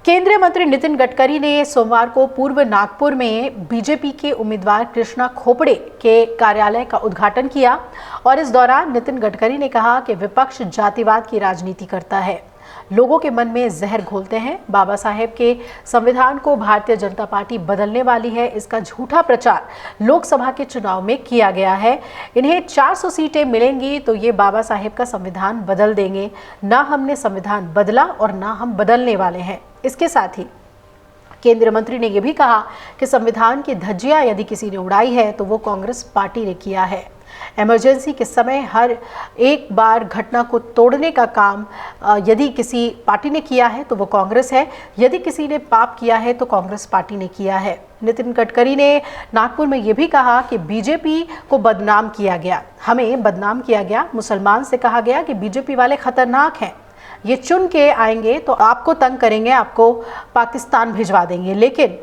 केंद्रीय मंत्री नितिन गडकरी ने सोमवार को पूर्व नागपुर में बीजेपी के उम्मीदवार कृष्णा खोपड़े के कार्यालय का उद्घाटन किया और इस दौरान नितिन गडकरी ने कहा कि विपक्ष जातिवाद की राजनीति करता है, लोगों के मन में जहर घोलते हैं। बाबा साहेब के संविधान को भारतीय जनता पार्टी बदलने वाली है, इसका झूठा प्रचार लोकसभा के चुनाव में किया गया है। इन्हें 400 सीटें मिलेंगी तो ये बाबा साहेब का संविधान बदल देंगे। ना हमने संविधान बदला और ना हम बदलने वाले हैं। इसके साथ ही केंद्रीय मंत्री ने यह भी कहा कि संविधान की धज्जियां यदि किसी ने उड़ाई है तो वो कांग्रेस पार्टी ने किया है। इमरजेंसी के समय हर एक बार घटना को तोड़ने का काम यदि किसी पार्टी ने किया है तो वो कांग्रेस है, यदि किसी ने पाप किया है तो कांग्रेस पार्टी ने किया है। नितिन गडकरी ने नागपुर में ये भी कहा कि बीजेपी को बदनाम किया गया, हमें बदनाम किया गया। मुसलमान से कहा गया कि बीजेपी वाले खतरनाक हैं, ये चुन के आएंगे तो आपको तंग करेंगे, आपको पाकिस्तान भिजवा देंगे। लेकिन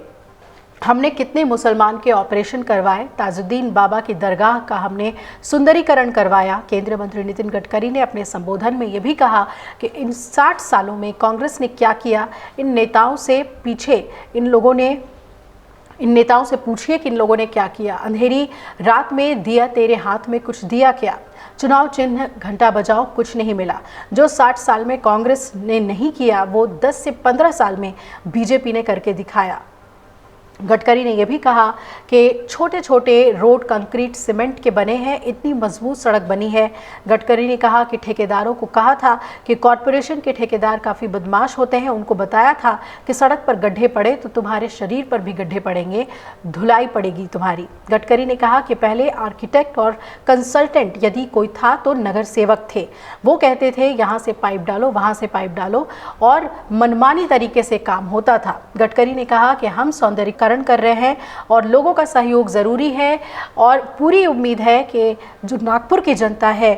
हमने कितने मुसलमान के ऑपरेशन करवाए, ताजुद्दीन बाबा की दरगाह का हमने सुंदरीकरण करवाया। केंद्रीय मंत्री नितिन गडकरी ने अपने संबोधन में यह भी कहा कि इन 60 सालों में कांग्रेस ने क्या किया। इन नेताओं से पूछिए कि इन लोगों ने क्या किया। अंधेरी रात में दिया तेरे हाथ में कुछ दिया क्या, चुनाव चिन्ह घंटा बजाओ कुछ नहीं मिला। जो 60 साल में कांग्रेस ने नहीं किया वो 10 से 15 साल में बीजेपी ने करके दिखाया। गडकरी ने यह भी कहा कि छोटे छोटे रोड कंक्रीट सीमेंट के बने हैं, इतनी मजबूत सड़क बनी है। गडकरी ने कहा कि ठेकेदारों को कहा था कि कॉरपोरेशन के ठेकेदार काफ़ी बदमाश होते हैं, उनको बताया था कि सड़क पर गड्ढे पड़े तो तुम्हारे शरीर पर भी गड्ढे पड़ेंगे, धुलाई पड़ेगी तुम्हारी। गडकरी ने कहा कि पहले आर्किटेक्ट और कंसल्टेंट यदि कोई था तो नगर सेवक थे, वो कहते थे यहाँ से पाइप डालो, वहाँ से पाइप डालो और मनमानी तरीके से काम होता था। गडकरी ने कहा कि हम सौंदर्यीकरण कर रहे हैं और लोगों का सहयोग जरूरी है और पूरी उम्मीद है कि जो नागपुर की जनता है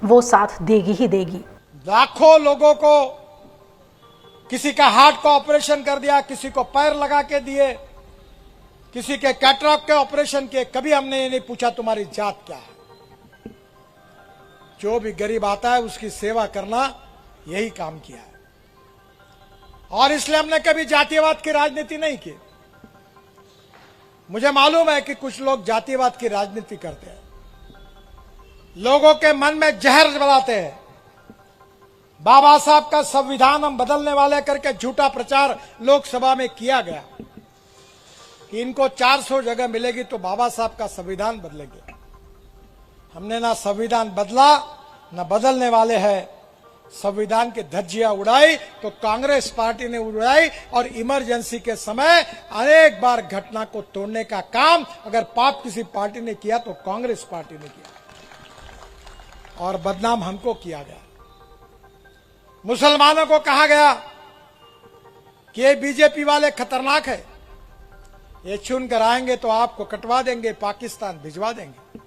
वो साथ देगी ही देगी। लाखों लोगों को किसी का हार्ट का ऑपरेशन कर दिया, किसी को पैर लगा के दिए, किसी के कैटरैक्ट के ऑपरेशन किए। कभी हमने ये नहीं पूछा तुम्हारी जात क्या है। जो भी गरीब आता है उसकी सेवा करना, यही काम किया है और इसलिए हमने कभी जातिवाद की राजनीति नहीं की। मुझे मालूम है कि कुछ लोग जातिवाद की राजनीति करते हैं, लोगों के मन में जहर बनाते हैं। बाबा साहब का संविधान हम बदलने वाले करके झूठा प्रचार लोकसभा में किया गया कि इनको 400 जगह मिलेगी तो बाबा साहब का संविधान बदलेंगे। हमने ना संविधान बदला ना बदलने वाले हैं। संविधान की धज्जियां उड़ाई तो कांग्रेस पार्टी ने उड़ाई और इमरजेंसी के समय अनेक बार घटना को तोड़ने का काम अगर पाप किसी पार्टी ने किया तो कांग्रेस पार्टी ने किया और बदनाम हमको किया गया। मुसलमानों को कहा गया कि ये बीजेपी वाले खतरनाक है, ये चुन कर आएंगे तो आपको कटवा देंगे, पाकिस्तान भिजवा देंगे।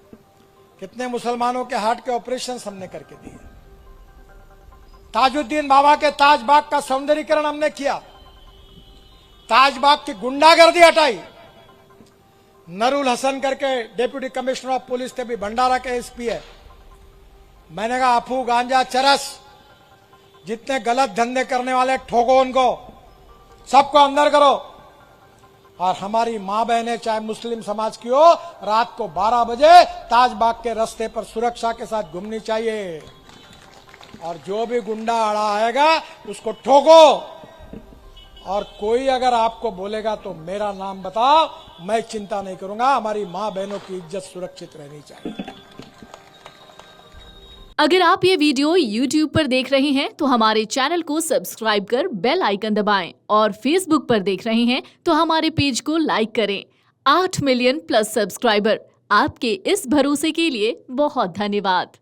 कितने मुसलमानों के हार्ट के ऑपरेशन हमने करके दिए। ताजुद्दीन बाबा के ताजबाग का सौंदर्यीकरण हमने किया, ताजबाग की गुंडागर्दी हटाई। नरुल हसन करके डिप्टी कमिश्नर ऑफ पुलिस थे, भी भंडारा के एसपी है। मैंने कहा अफू गांजा चरस जितने गलत धंधे करने वाले ठोको, उनको सबको अंदर करो। और हमारी मां बहनें चाहे मुस्लिम समाज की हो, रात को 12 बजे ताजबाग के रास्ते पर सुरक्षा के साथ घूमनी चाहिए और जो भी गुंडा अड़ा आएगा उसको ठोको। और कोई अगर आपको बोलेगा तो मेरा नाम बताओ, मैं चिंता नहीं करूंगा। हमारी मां बहनों की इज्जत सुरक्षित रहनी चाहिए। अगर आप ये वीडियो YouTube पर देख रहे हैं तो हमारे चैनल को सब्सक्राइब कर बेल आइकन दबाएं और Facebook पर देख रहे हैं तो हमारे पेज को लाइक करें। 8 मिलियन प्लस सब्सक्राइबर, आपके इस भरोसे के लिए बहुत धन्यवाद।